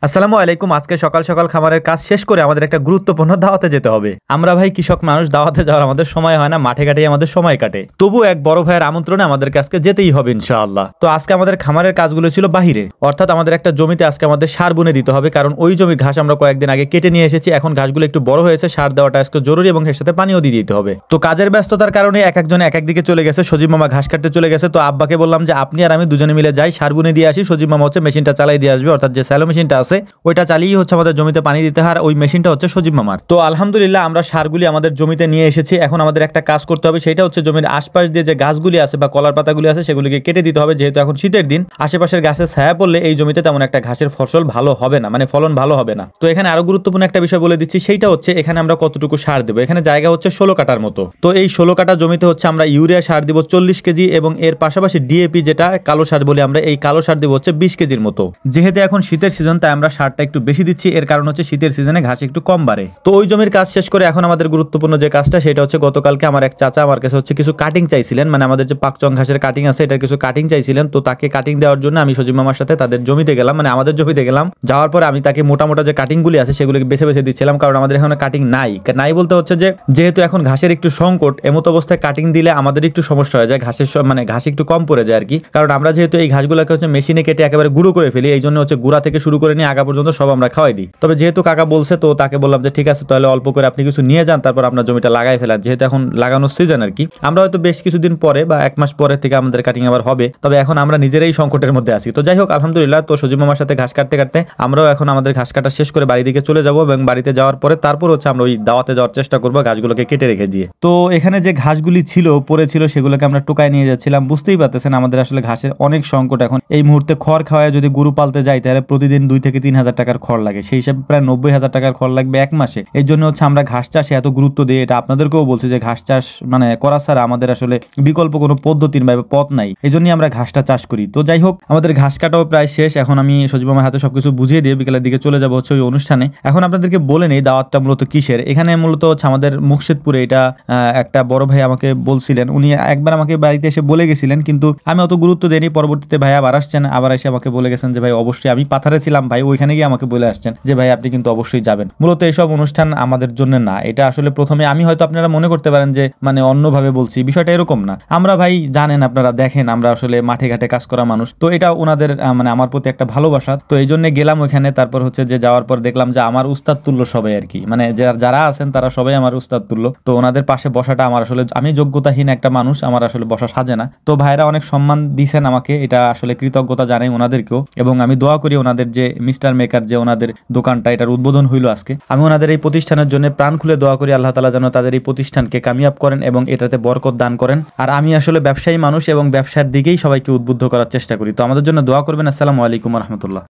আসসালামু আলাইকুম। আজকে সকাল সকাল খামারের কাজ শেষ করে আমাদের একটা গুরুত্বপূর্ণ দাওয়াতে যেতে হবে। আমরা ভাই কৃষক মানুষ, দাওয়াতে যাওয়ার আমাদের সময় হয় না, মাঠে ঘাটেই আমাদের সময় কাটে। তবু এক বড় ভাইয়ের আমন্ত্রণে আমাদেরকে আজকে যেতেই হবে ইনশাআল্লাহ। তো আজকে আমাদের খামারের কাজগুলো ছিল বাহিরে, অর্থাৎ আমাদের একটা জমিতে আজকে আমাদের সার বুনে দিতে হবে, কারণ ওই জমির ঘাস আমরা কয়েকদিন আগে কেটে নিয়ে এসেছি। এখন ঘাসগুলো একটু বড় হয়েছে, সার দেওয়াটা আজকে জরুরি এবং এর সাথে পানিও দিয়ে দিতে হবে। তো কাজের ব্যস্ততার কারণে এক একজনে এক একদিকে চলে গেছে। সজীব মামা ঘাস কাটতে চলে গেছে, তো আব্বাকে বললাম যে আপনি আর আমি দুজনে মিলে যাই, সার বুনে দিয়ে আসি। সজীব মামা হচ্ছে মেশিনটা চালাই দিয়ে আসবে, অর্থাৎ যে স্যালো মেশিনটা আছে ওইটা চালিয়ে হচ্ছে আমাদের জমিতে পানি দিতে হয়, ওই মেশিনটা হচ্ছে সজীব মামার। তো আলহামদুলিল্লাহ আমরা সারগুলি আমাদের জমিতে নিয়ে এসেছি। এখন আমাদের একটা কাজ করতে হবে, সেটা হচ্ছে জমির আশপাশ দিয়ে যে গাছগুলি আছে বা কলার পাতাগুলি আছে সেগুলিকে কেটে দিতে হবে, যেহেতু এখন শীতের দিন। আশেপাশের গাছের ছায়া পড়লে এই জমিতে তেমন একটা ঘাসের ফসল ভালো হবে না, মানে ফলন ভালো হবে না। তো এখানে আরো গুরুত্বপূর্ণ একটা বিষয় বলে দিচ্ছি, সেইটা হচ্ছে এখানে আমরা কতটুকু সার দেবো। এখানে জায়গা হচ্ছে 16 কাটার মতো। তো এই 16 কাটা জমিতে হচ্ছে আমরা ইউরিয়া সার দিব 40 কেজি এবং এর পাশাপাশি ডিএপি যেটা কালো সার বলি আমরা, এই কালো সার দিব হচ্ছে 20 কেজির মতো। যেহেতু এখন শীতের সিজন তাই আমরা সারটা একটু বেশি দিচ্ছি, এর কারণ হচ্ছে শীতের সিজনে ঘাস একটু কম বাড়ে। তো ওই জমির কাজ শেষ করে এখন আমাদের গুরুত্বপূর্ণ যে কাজটা সেটা হচ্ছে গতকালকে আমার এক চাচা আমার কাছে হচ্ছে কিছু কাটিং চাইছিলেন, মানে আমাদের যে পাকচং ঘাসের কাটিং আছে এটার কিছু কাটিং চাইছিলেন। তো তাকে কাটিং দেওয়ার জন্য আমি সজীব মামার সাথে তাদের জমিতে গেলাম, মানে আমাদের জমিতে গেলাম। যাওয়ার পরে আমি তাকে মোটা মোটা যে কাটিংগুলি আছে সেগুলোকে বেছে বেছে দিচ্ছিলাম, কারণ আমাদের এখানে কাটিং নাই বলতে হচ্ছে যে যেহেতু এখন ঘাসের একটু সংকট, এমত অবস্থায় কাটিং দিলে আমাদের একটু সমস্যা হয়ে যায়, ঘাসের মানে ঘাস একটু কম পড়ে যায় আর কি। কারণ আমরা যেহেতু এই ঘাসগুলোকে হচ্ছে মেশিনে কেটে একেবারে গুঁড়ো করে ফেলি, এই জন্য হচ্ছে গুঁড়া থেকে শুরু করে নিয়ে আগা পর্যন্ত সব আমরা খাওয়াই দিই। তবে যেহেতু কাকা বলছে তো তাকে বললাম যে ঠিক আছে, তাহলে অল্প করে আপনি কিছু নিয়ে যান, তারপর আপনার জমিটা লাগাই ফেলান, যেহেতু এখন লাগানোর সিজন আর কি। আমরা হয়তো বেশ কিছুদিন পরে বা 1 মাস পরে থেকে আমাদের কাটিং আবার হবে, তবে এখন আমরা নিজেরাই সংকটের মধ্যে আছি। তো যাই হোক আলহামদুলিল্লাহ, তো সজীব মামার সাথে ঘাস কাটতে কাটতে আমরাও এখন আমাদের ঘাস কাটা শেষ করে বাড়ি দিকে চলে যাবো, এবং বাড়িতে যাওয়ার পরে তারপর হচ্ছে আমরা ওই দাওয়াতে যাওয়ার চেষ্টা করবো ঘাসগুলোকে কেটে রেখে দিয়ে। তো এখানে যে ঘাসগুলি ছিল পড়েছিল সেগুলোকে আমরা টোকায় নিয়ে যাচ্ছিলাম। বুঝতেই পারতেছেন আমাদের আসলে ঘাসের অনেক সংকট এখন। এই মুহূর্তে খড় খাওয়ায় যদি গরু পালতে যাই তাহলে প্রতিদিন 2 থেকে 3 হাজার টাকার খড় লাগে, সেই হিসাবে প্রায় 90,000 টাকার খড় লাগবে 1 মাসে। এই জন্য হচ্ছে আমরা ঘাস চাষে এত গুরুত্ব দিই। এটা আপনাদেরকেও বলছি যে ঘাস চাষ মানে করা ছাড়া আমাদের আসলে বিকল্প কোনো পদ্ধতির বা পথ নাই, এই জন্যই আমরা ঘাসটা চাষ করি। তো যাই হোক আমাদের ঘাস কাটাও প্রায় শেষ। এখন আমি সজীব মামার হাতে সবকিছু বুঝিয়ে দিয়ে বিকেলের দিকে চলে যাবো হচ্ছে ওই অনুষ্ঠানে। এখন আপনাদেরকে বলে নেই দাওয়াতটা মূলত কিসের। এখানে মূলত হচ্ছে আমাদের মুর্শিদপুরে এটা একটা বড় ভাই আমাকে বলছিলেন, উনি একবার আমাকে বাড়িতে এসে বলে গেছিলেন, কিন্তু আমি অত গুরুত্ব দেইনি। পরবর্তীতে ভাই আবার আসছেন, আবার এসে আমাকে বলে গেছেন যে ভাই অবশ্যই, আমি পাথারে ছিলাম ভাই, ওইখানে গিয়ে আমাকে বলে আসছেন যে ভাই আপনি কিন্তু অবশ্যই যাবেন। মূলত এইসব অনুষ্ঠান আমাদের জন্য না, এটা আসলে প্রথমে আমি হয়তো আপনারা মনে করতে পারেন যে মানে অন্যভাবে বলছি, বিষয়টা এরকম না। আমরা ভাই জানেন, আপনারা দেখেন আমরা আসলে মাঠে ঘাটে কাজ করা মানুষ, তো এটা ওনাদের মানে আমার প্রতি একটা ভালোবাসা। তো এই জন্য গেলাম ওইখানে। তারপর হচ্ছে যে যাওয়ার পর দেখলাম যে আমার উস্তাদ তুল্য সবাই আর কি, মানে যারা আছেন তারা সবাই আমার উস্তাদ তুল্য। তো ওনাদের পাশে বসাটা আমার আসলে, আমি যোগ্যতাহীন একটা মানুষ, আমার আসলে বসা সাজে না। তো ভাইরা অনেক সম্মান দিয়েছেন আমাকে, এটা আসলে কৃতজ্ঞতা জানাই ওনাদেরকেও। এবং আমি দোয়া করি ওনাদের যে মিস্টার মেকার যে ওনাদের দোকানটা, এটার উদ্বোধন হইলো আজকে, আমি ওনাদের এই প্রতিষ্ঠানের জন্য প্রাণ খুলে দোয়া করি আল্লাহ তাআলা যেন তাদের এই প্রতিষ্ঠানকে কামিয়াব করেন এবং এটাতে বরকত দান করেন। আর আমি আসলে ব্যবসায়ী মানুষ এবং ব্যবসার দিকেই সবাইকে উদ্বুদ্ধ করার চেষ্টা করি। তো আমাদের জন্য দোয়া করবেন। আসসালামু আলাইকুম ওয়া রাহমাতুল্লাহ।